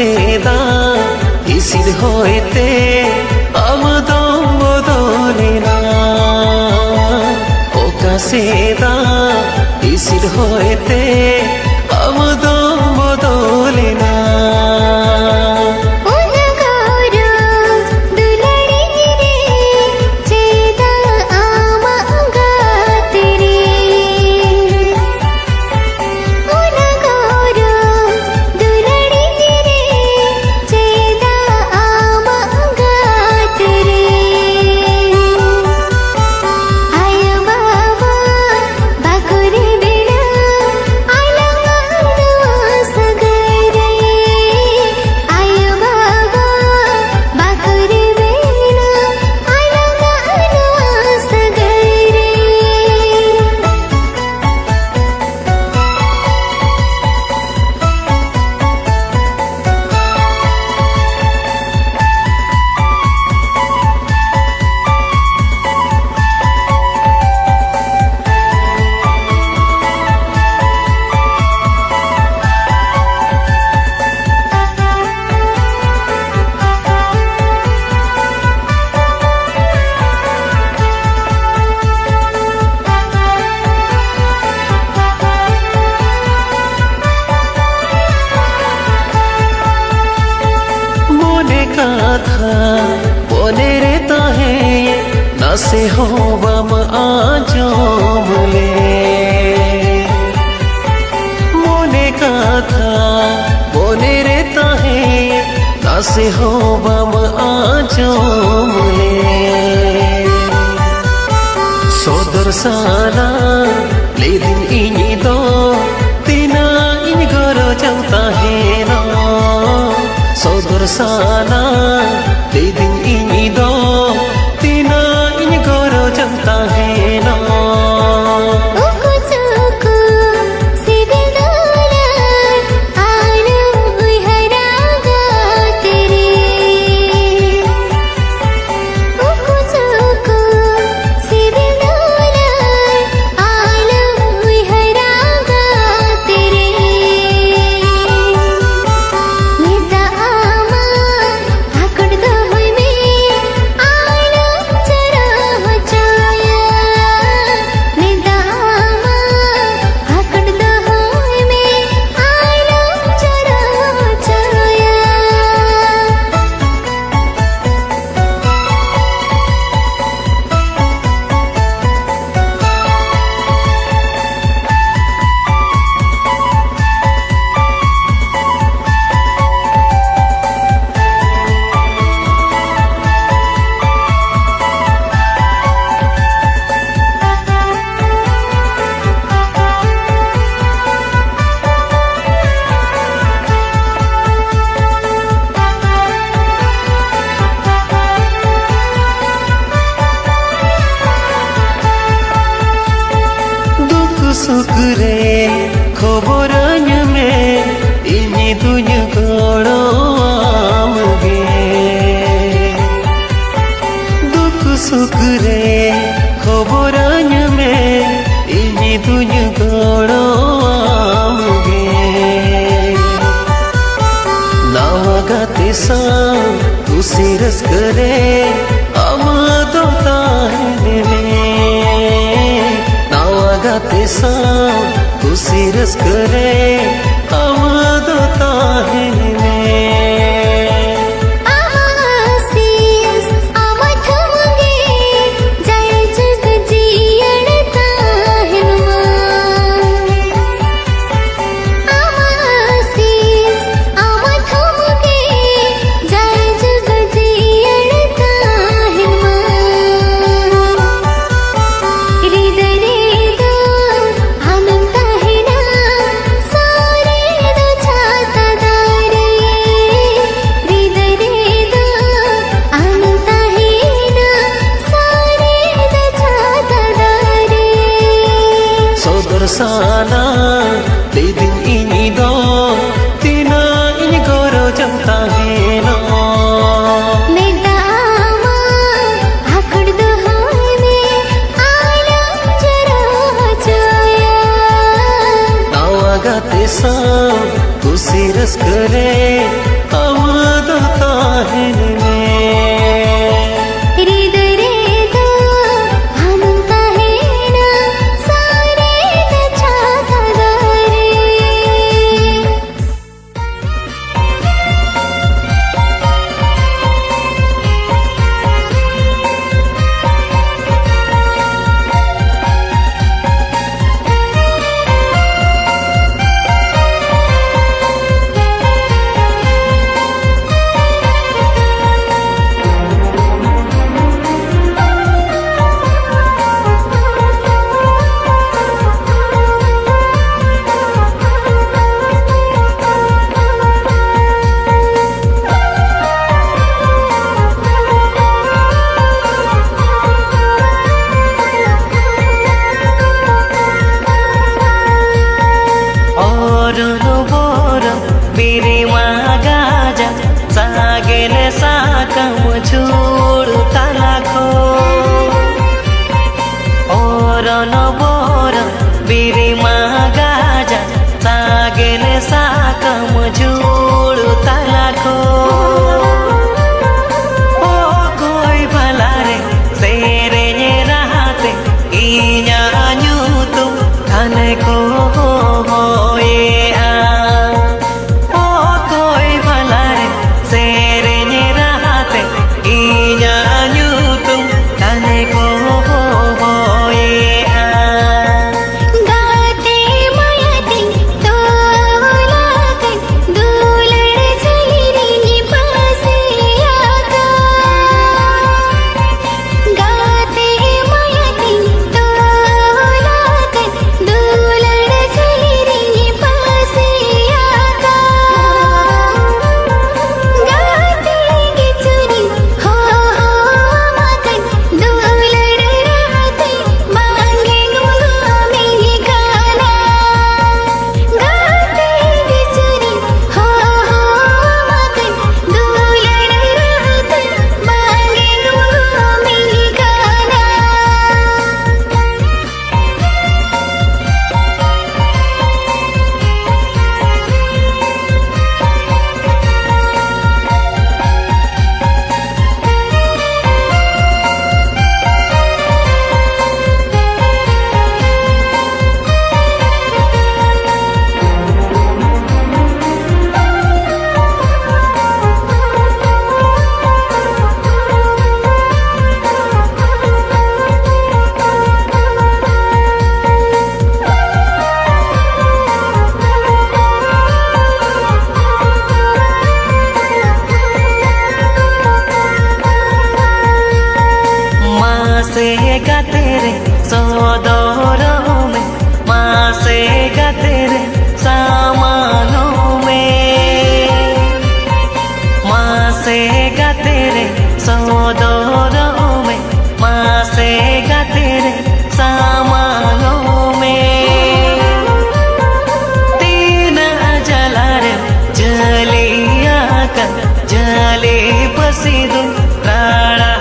seda isid hoite amadom bodolena oka seda isid hoite amadom bodolena बोले रहता है ना से हो बम आजो बोले मोने का था बोले रहता है ना से हो बम आजो बोले सोदर साना ले दिन इनी दो तीना इन घरो चलता है ना सोदर साना ले दिन इनी दो तीना इन घरो चलता है ना सुकरे खबरन में इनी तुझ गड़ो आमगे दुख सुकरे खबरन में इनी तुझ गड़ो आमगे नावा गाते साम तू सिरस करे आमादो ताहने गाते साम तू सिरस करे आमादो ताहने साना ले दिन इनी दो तीना इन घरो चलता है ना मेरा आमा आकड़ दो हमें आला जरा जोया नावा गाते साम तू सिरस करे साकम झुड़ता लाखो और नबर बिरिमा गाजा सागेले साकम झुड़ता लाखो ओ कोई भला रे सेरे राहते इnya nyutu थाने को मासेगा तेरे सौदोरों में, मासेगा तेरे सामानों में, मासेगा तेरे सौदोरों में, मासेगा तेरे सामानों में। तीन जला रे जलिया का जले बसीदू राड़ा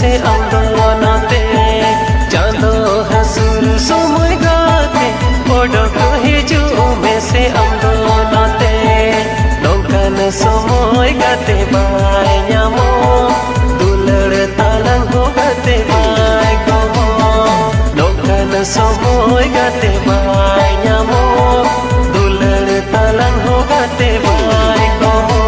से आमदो नाते चांदो हसुर समय गाते ओडक हिजू में से आमदो नाते नौकान समय गाते बाय ᱧᱟᱢो दुलड़ तालांग हो गाते बाय गमो नौकान समय गाते बाय ᱧᱟᱢो दुलड़ तालांग हो गाते बाय गमो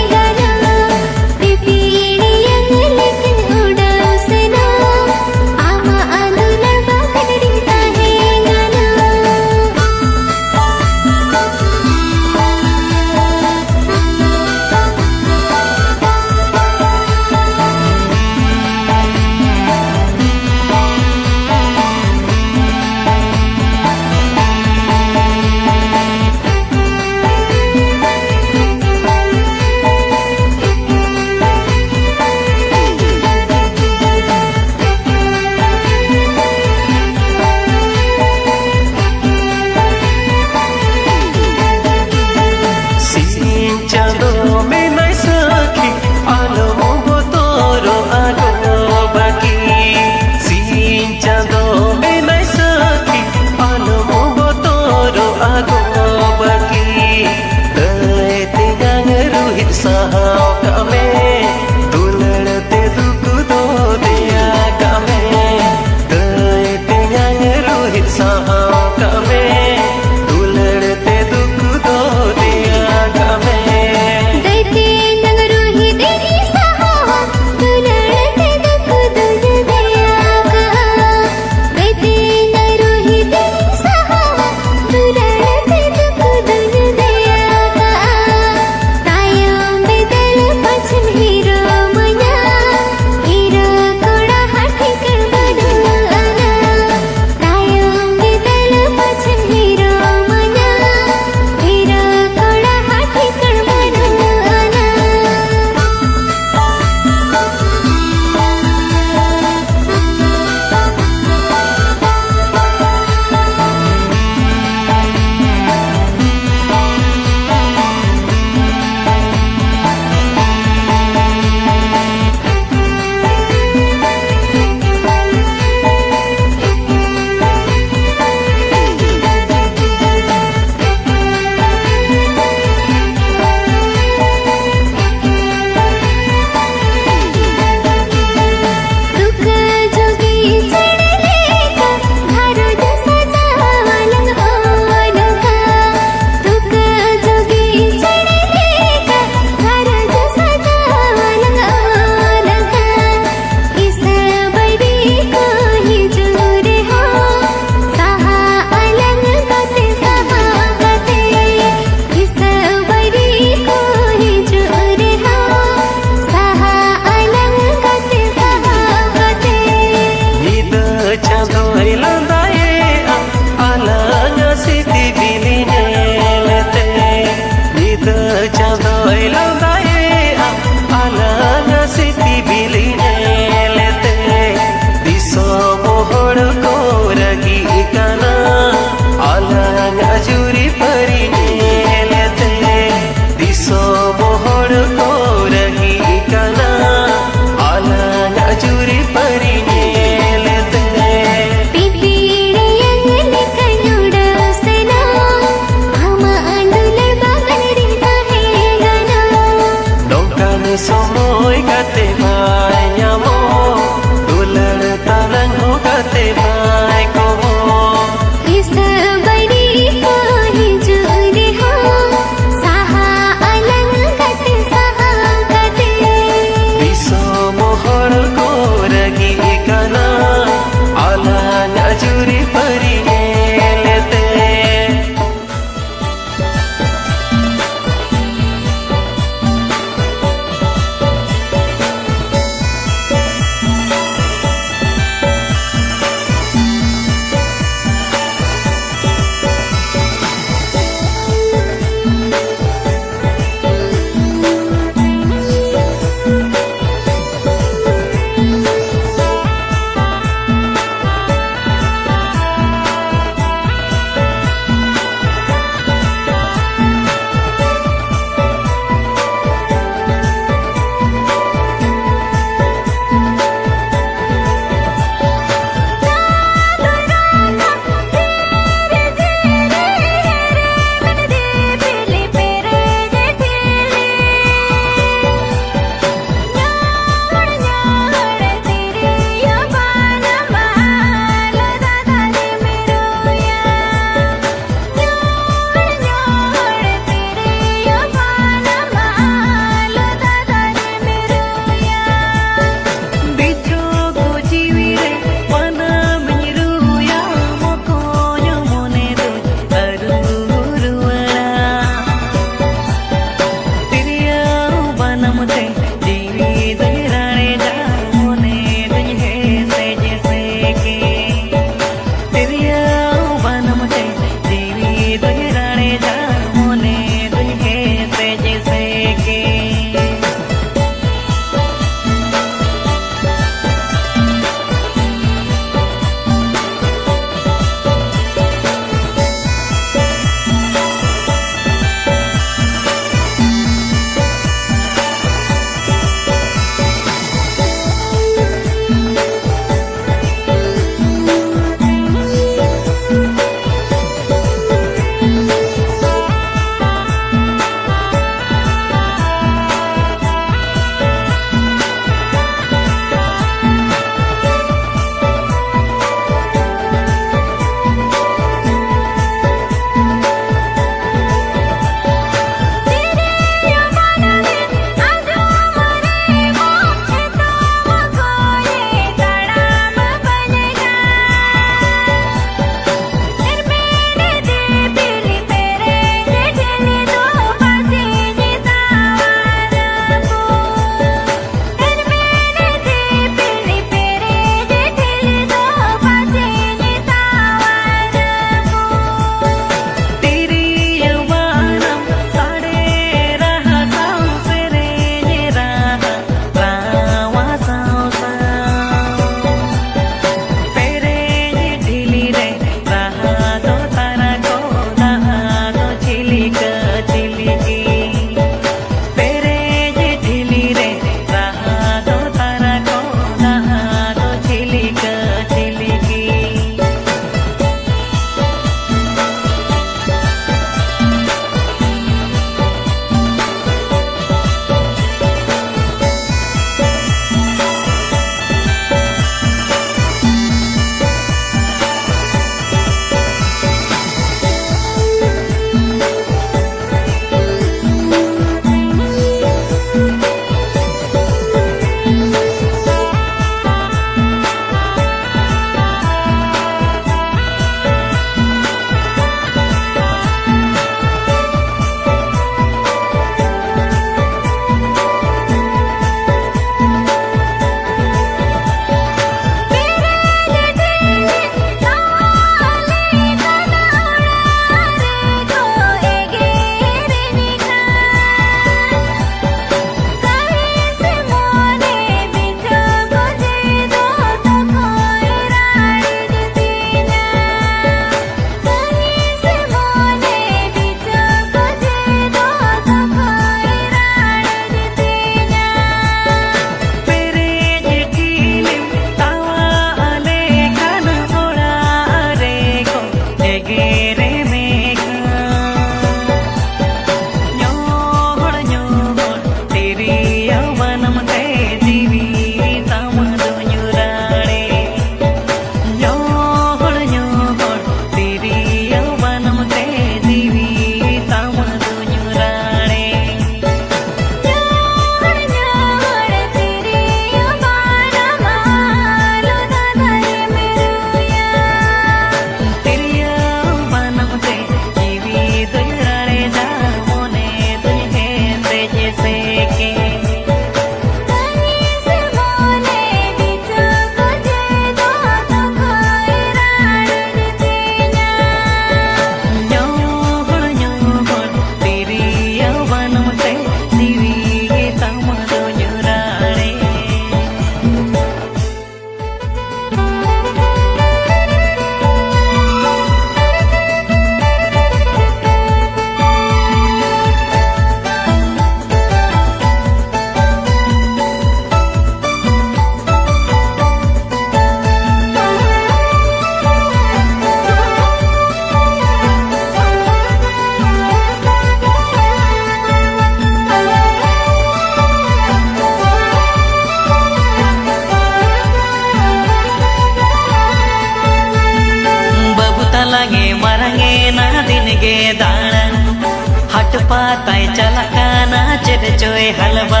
हट पाताय चलकाना चेद चोय हलवा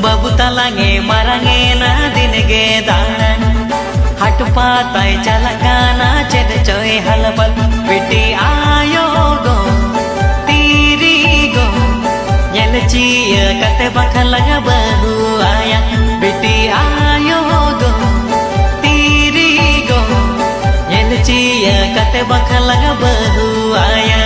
बाबू तलांगे मारांगे ना दिन गे दान हट पाताय चलकाना चेद चोय हलवा बिटी आयो गो तीरी गो येल चिया कते बखलगा बहु आया बिटी आयो गो तीरी गो येल चिया कते बखलगा बहु आया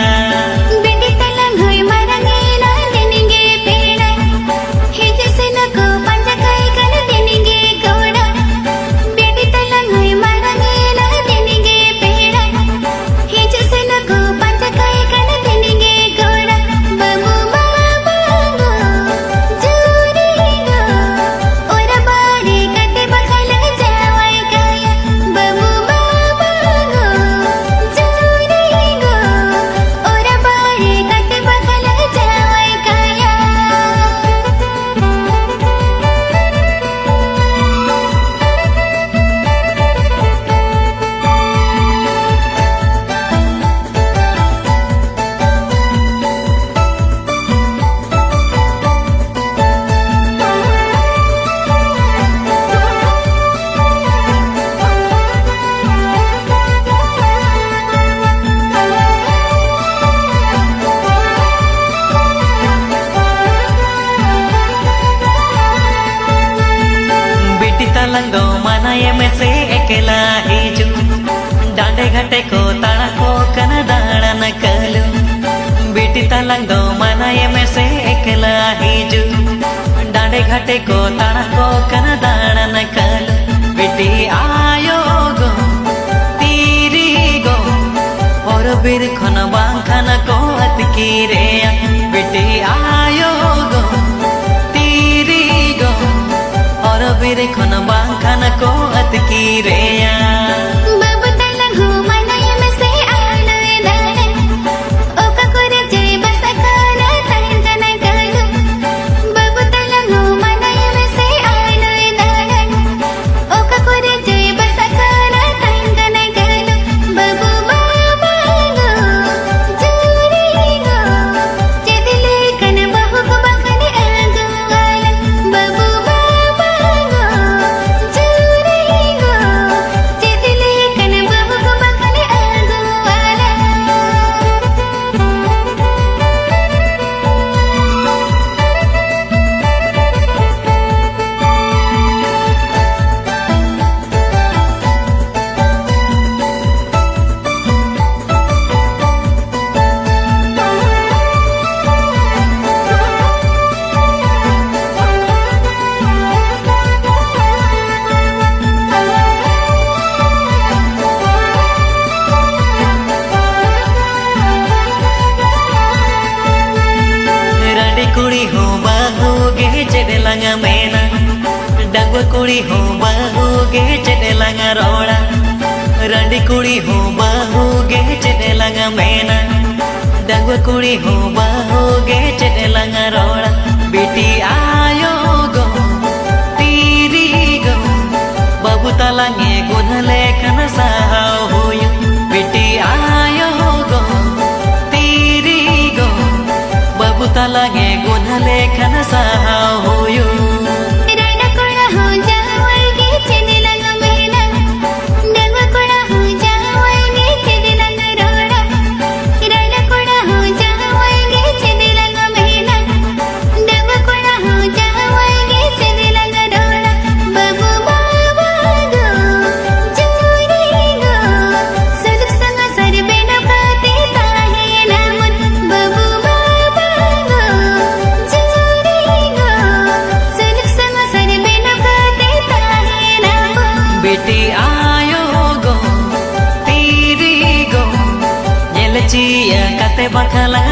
तलंगो मनाये में से अकेला हिजू डांडे घाटे को ताड़ा को कन दाड़ा न कलू बेटी तलंगो मनाये में से अकेला हिजू डांडे घाटे को ताड़ा को कन दाड़ा न कलू बेटी आयो गो तीरी गो और बीर खन बांग खन को अतकी रे बेटी आयो गो तीरी गो और बीर खन बांग खन को अतकी रे बाबू तलंग मनाये में से आलो दान ओका करे जय बसा खाना तहन जना गलू बाबू तलंग मनाये में से आलो दान ओका करे जय बसा खाना तहन जना गलू बाबू बाबा गो जोरी गो चेदिले कन बहु को बखने आगो वाला बाबू बाबा गो जोरी गो चेदिले कन बहु को बखने आगो वाला रंडी कुड़ी हो बहु गे चेडे लंगा मेना डंगवा कुड़ी हो बहु गे चेडे लंगा रोड़ा रंडी कुड़ी हो बहु गे चेडे लंगा मेना डंगवा कुड़ी हो बहु गे चेडे लंगा रोड़ा बेटी आयो गो तीरी गो बाबू तलांगे गुनले खन साहाव होयो बेटी आयो गो तीरी गो बाबू तलांगे गुनले खन साहाव होयो राडा कोड़ा हो जावगे चेदे लंग मेना डंगवा कोड़ा हो जावगे चेदे लंग रोड़ा राडा कोड़ा हो जावगे चेदे लंग मेना डंगवा कोड़ा हो जावगे चेदे लंग रोड़ा बाबू बाबा गो जोरी गो सुलुक संग सर बेना पाते ताहे नामुन बाबू बाबा गो जोरी गो सुलुक संग सर बेना पाते ताहे नामुन बेटी आयो गो तीरी गो येल चिया कते बखला